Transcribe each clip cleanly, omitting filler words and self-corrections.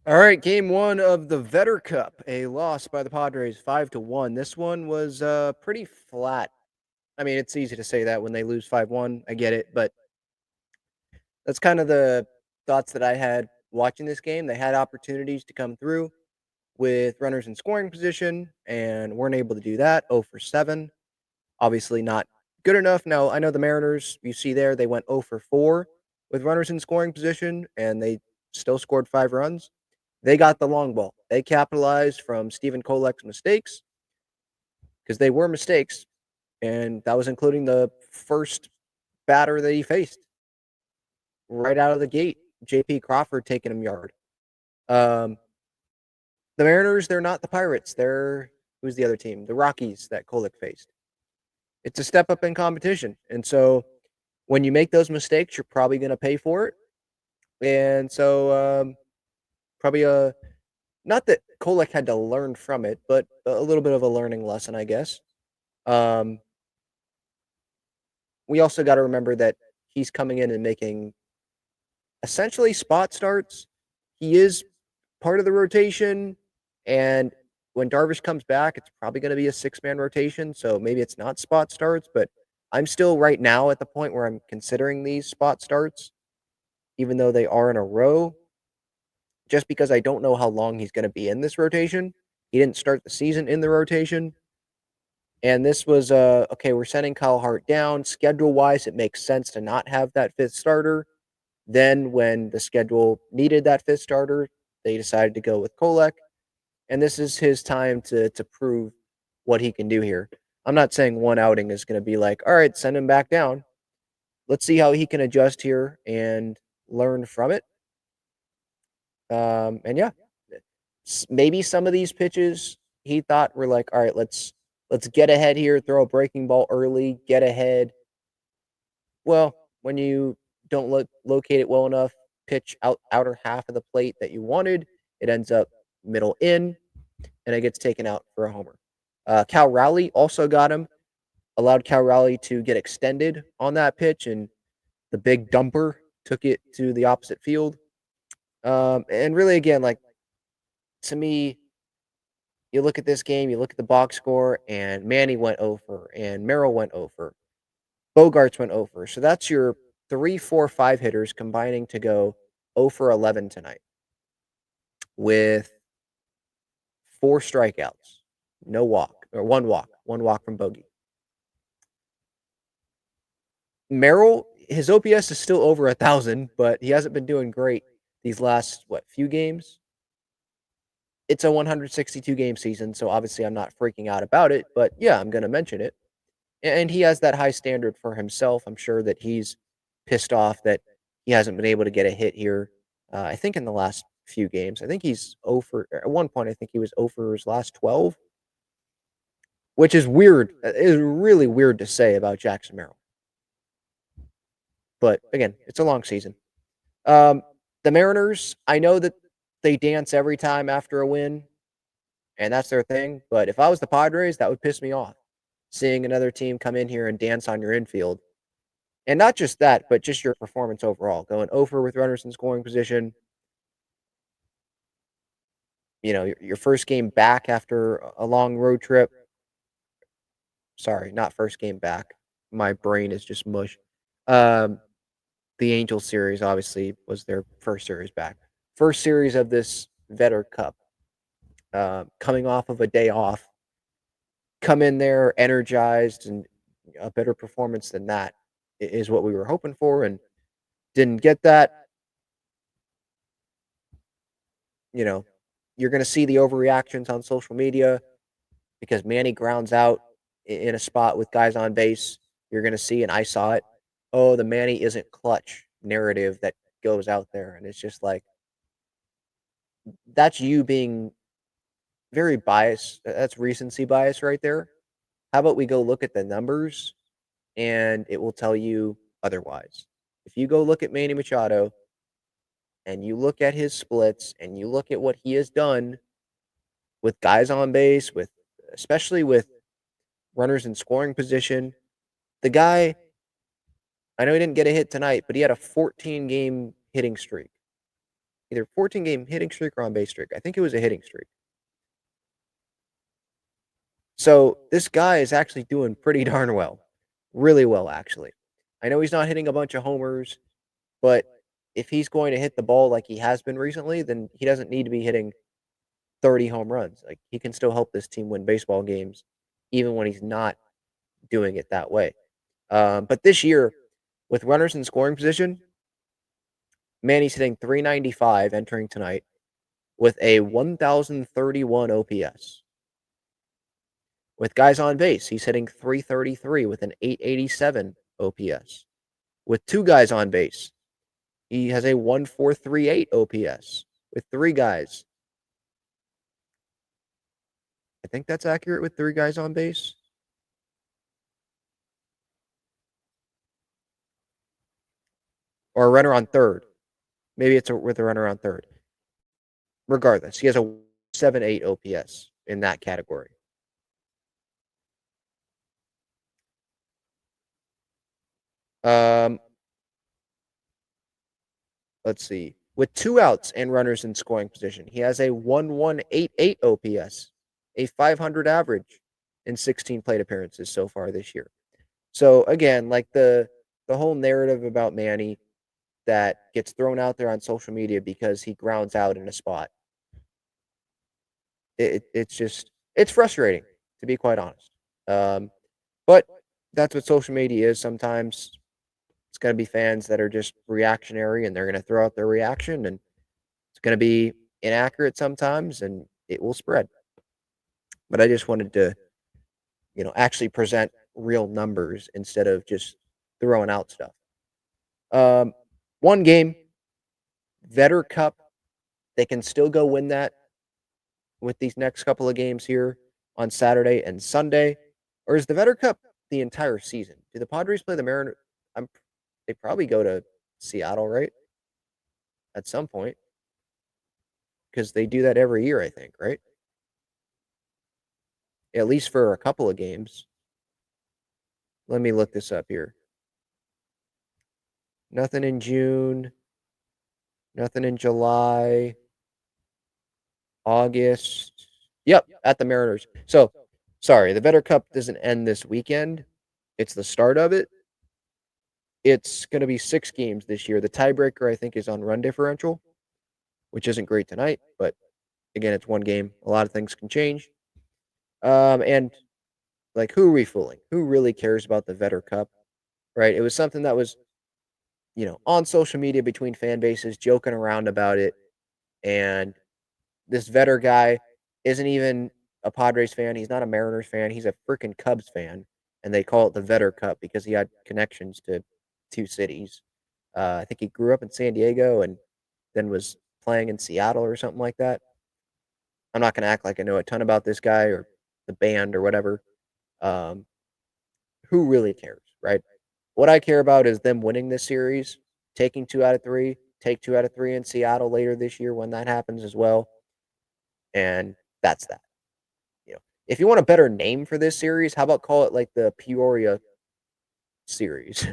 All right, game one of the Vedder Cup, a loss by the Padres 5-1. This one was pretty flat. I mean, it's easy to say that when they lose 5-1. I get it, but that's kind of the thoughts that I had watching this game. They had opportunities to come through with runners in scoring position and weren't able to do that. 0 for 7. Obviously, not good enough. Now, I know the Mariners, you see there, they went 0 for 4 with runners in scoring position and they still scored 5 runs. They got the long ball. They capitalized from Stephen Kolek's mistakes because they were mistakes, and that was including the first batter that he faced right out of the gate. J.P. Crawford taking him yard. Um, the Mariners, they're not the Pirates. They're who's the other team? The Rockies that Kolek faced. It's a step up in competition, and so when you make those mistakes, you're probably going to pay for it. And so, probably a not that Kolek had to learn from it, but a little bit of a learning lesson, I guess. Um, we also got to remember that he's coming in and making essentially spot starts. He is part of the rotation, and when Darvish comes back, it's probably going to be a six-man rotation, so maybe it's not spot starts, but I'm still right now at the point where I'm considering these spot starts, even though they are in a row, just because I don't know how long he's going to be in this rotation. He didn't start the season in the rotation. And this was okay, we're sending Kyle Hart down. Schedule wise, it makes sense to not have that fifth starter. Then, when the schedule needed that fifth starter, they decided to go with Kolek. And this is his time to prove what he can do here. I'm not saying one outing is going to be like, all right, send him back down. Let's see how he can adjust here and learn from it. And yeah, maybe some of these pitches he thought were like, all right, let's get ahead here, throw a breaking ball early, get ahead. Well, when you don't locate it well enough, pitch outer half of the plate that you wanted, it ends up middle in, and it gets taken out for a homer. Cal Raleigh also got him, allowed Cal Raleigh to get extended on that pitch, and the big dumper took it to the opposite field. And really, again, like to me, you look at this game, you look at the box score, and Manny went over, and Merrill went over, Bogarts went over. So that's your 3, 4, 5 hitters combining to go 0 for 11 tonight with 4 strikeouts, no walk, or one walk from Bogey. Merrill, his OPS is still over 1,000, but he hasn't been doing great these last, few games. It's a 162 game season, so obviously I'm not freaking out about it, but yeah, I'm going to mention it. And he has that high standard for himself. I'm sure that he's pissed off that he hasn't been able to get a hit here. I think in the last few games, I think he's over. At one point, I think he was over his last 12, which is weird. It is really weird to say about Jackson Merrill. But again, it's a long season. Um, the Mariners, I know that they dance every time after a win, and that's their thing. But if I was the Padres, that would piss me off. Seeing another team come in here and dance on your infield. And not just that, but just your performance overall. Going over with runners in scoring position. You know, your first game back after a long road trip. Sorry, not first game back. My brain is just mush. Um, the Angels series obviously was their first series back. First series of this Vedder Cup. Coming off of a day off. Come in there energized, and a better performance than that is what we were hoping for, and didn't get that. You know, you're going to see the overreactions on social media because Manny grounds out in a spot with guys on base. You're going to see, and I saw it. Oh, the Manny isn't clutch narrative that goes out there, and it's just like that's you being very biased. That's recency bias right there. How about we go look at the numbers, and it will tell you otherwise. If you go look at Manny Machado and you look at his splits and you look at what he has done with guys on base, with especially with runners in scoring position, the guy, I know he didn't get a hit tonight, but he had a 14 game hitting streak. either 14-game hitting streak or on base streak. I think it was a hitting streak. So this guy is actually doing pretty darn well. Really well, actually. I know he's not hitting a bunch of homers, but if he's going to hit the ball like he has been recently, then he doesn't need to be hitting 30 home runs. Like, he can still help this team win baseball games even when he's not doing it that way. But this year, with runners in scoring position, Manny's hitting 395 entering tonight with a 1,031 OPS. With guys on base, he's hitting 333 with an 887 OPS. With two guys on base, he has a 1,438 OPS. With three guys, I think that's accurate with three guys on base. Or a runner on third. Maybe it's with a runner on third. Regardless, he has a 7.8 OPS in that category. Um, let's see. With two outs and runners in scoring position, he has a 1,188 OPS, a 500 average in 16 plate appearances so far this year. So again, like the whole narrative about Manny that gets thrown out there on social media because he grounds out in a spot. It's frustrating, to be quite honest. But that's what social media is sometimes. It's going to be fans that are just reactionary and they're going to throw out their reaction, and it's going to be inaccurate sometimes and it will spread. But I just wanted to, actually present real numbers instead of just throwing out stuff. Um, one game, Vedder Cup, they can still go win that with these next couple of games here on Saturday and Sunday? Or is the Vedder Cup the entire season? Do the Padres play the Mariners? They probably go to Seattle, right? At some point, because they do that every year, I think, right? At least for a couple of games. Let me look this up here. Nothing in June. Nothing in July. August. Yep, at the Mariners. So, sorry, the Vedder Cup doesn't end this weekend. It's the start of it. It's going to be 6 games this year. The tiebreaker, I think, is on run differential, which isn't great tonight, but again, it's one game. A lot of things can change. And like, who are we fooling? Who really cares about the Vedder Cup, right? It was something that was, on social media between fan bases, joking around about it. And this Vedder guy isn't even a Padres fan. He's not a Mariners fan. He's a freaking Cubs fan. And they call it the Vedder Cup because he had connections to 2 cities. I think he grew up in San Diego and then was playing in Seattle or something like that. I'm not going to act like I know a ton about this guy or the band or whatever. Um, who really cares, right? What I care about is them winning this series, taking 2 out of 3, take 2 out of 3 in Seattle later this year when that happens as well. And that's that. If you want a better name for this series, how about call it like the Peoria series,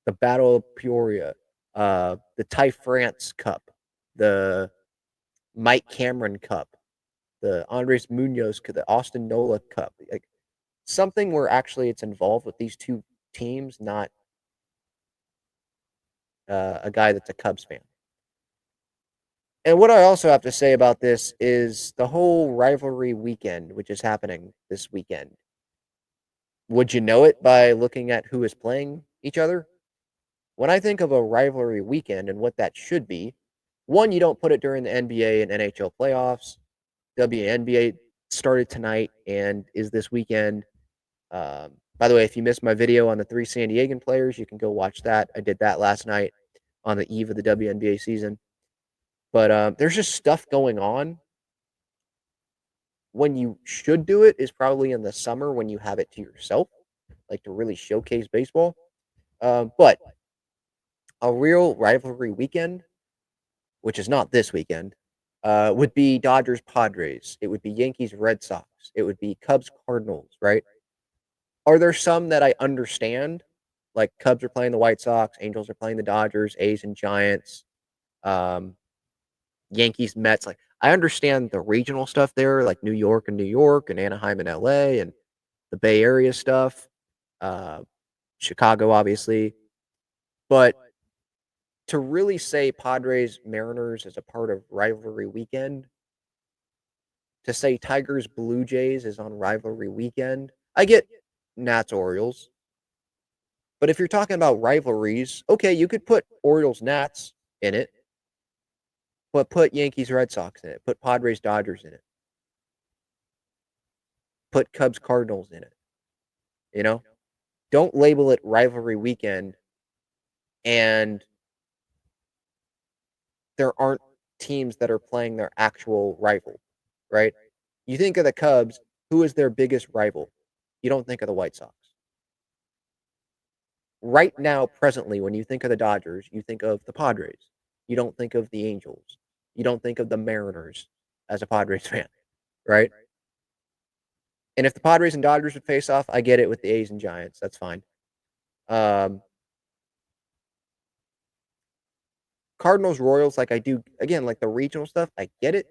the Battle of Peoria, the Ty France Cup, the Mike Cameron Cup, the Andres Munoz, the Austin Nola Cup, like something where actually it's involved with these two teams, not a guy that's a Cubs fan. And what I also have to say about this is the whole rivalry weekend, which is happening this weekend. Would you know it by looking at who is playing each other? When I think of a rivalry weekend and what that should be, one, you don't put it during the NBA and NHL playoffs. WNBA started tonight and is this weekend. By the way, if you missed my video on the 3 San Diegan players, you can go watch that. I did that last night on the eve of the WNBA season. But there's just stuff going on. When you should do it is probably in the summer when you have it to yourself, like to really showcase baseball. But a real rivalry weekend, which is not this weekend, would be Dodgers Padres. It would be Yankees Red Sox. It would be Cubs Cardinals, right? Are there some that I understand? Like Cubs are playing the White Sox, Angels are playing the Dodgers, A's and Giants. Um, Yankees, Mets, like, I understand the regional stuff there, like New York and Anaheim and LA and the Bay Area stuff, uh, Chicago, obviously, but to really say Padres, Mariners is a part of rivalry weekend, to say Tigers, Blue Jays is on rivalry weekend, I get Nats, Orioles, but if you're talking about rivalries, okay, you could put Orioles, Nats in it, but put Yankees, Red Sox in it, put Padres, Dodgers in it, put Cubs, Cardinals in it, you know? Don't label it rivalry weekend and there aren't teams that are playing their actual rival, right? You think of the Cubs, who is their biggest rival? You don't think of the White Sox. Right now, presently, when you think of the Dodgers, you think of the Padres. You don't think of the Angels. You don't think of the Mariners as a Padres fan, right? And if the Padres and Dodgers would face off, I get it with the A's and Giants. That's fine. Um, Cardinals, Royals, like I do, again, like the regional stuff, I get it.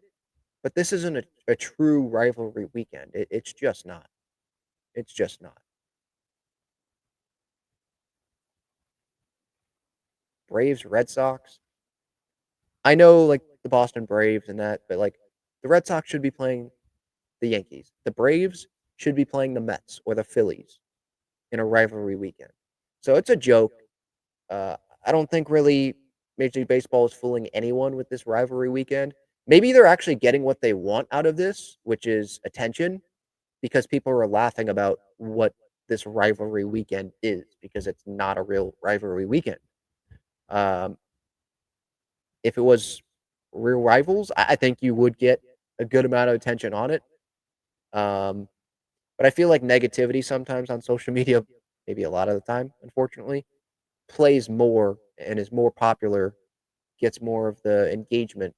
But this isn't a true rivalry weekend. It's just not. It's just not. Braves, Red Sox. I know like the Boston Braves and that, but like the Red Sox should be playing the Yankees. The Braves should be playing the Mets or the Phillies in a rivalry weekend. So it's a joke. Uh, I don't think really Major League Baseball is fooling anyone with this rivalry weekend. Maybe they're actually getting what they want out of this, which is attention, because people are laughing about what this rivalry weekend is because it's not a real rivalry weekend. Um, if it was real rivals, I think you would get a good amount of attention on it. Um, but I feel like negativity sometimes on social media, maybe a lot of the time, unfortunately, plays more and is more popular, gets more of the engagement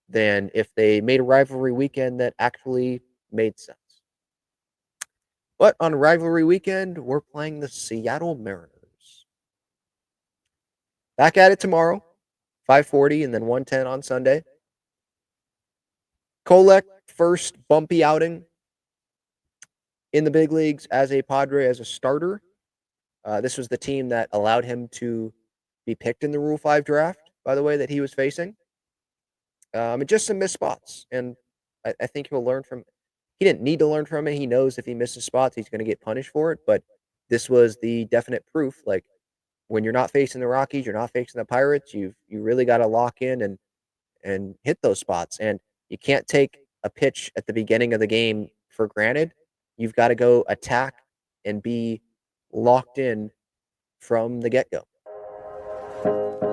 than if they made a rivalry weekend that actually made sense. But on rivalry weekend, we're playing the Seattle Mariners. Back at it tomorrow, 5:40 and then 1:10 on Sunday. Kolek, first bumpy outing in the big leagues as a Padre, as a starter. This was the team that allowed him to be picked in the Rule 5 draft, by the way, that he was facing. And just some missed spots. And I think he'll learn from he didn't need to learn from it. He knows if he misses spots, he's going to get punished for it. But this was the definite proof. Like when you're not facing the Rockies, you're not facing the Pirates. You really got to lock in and hit those spots. And you can't take a pitch at the beginning of the game for granted. You've got to go attack and be locked in from the get go.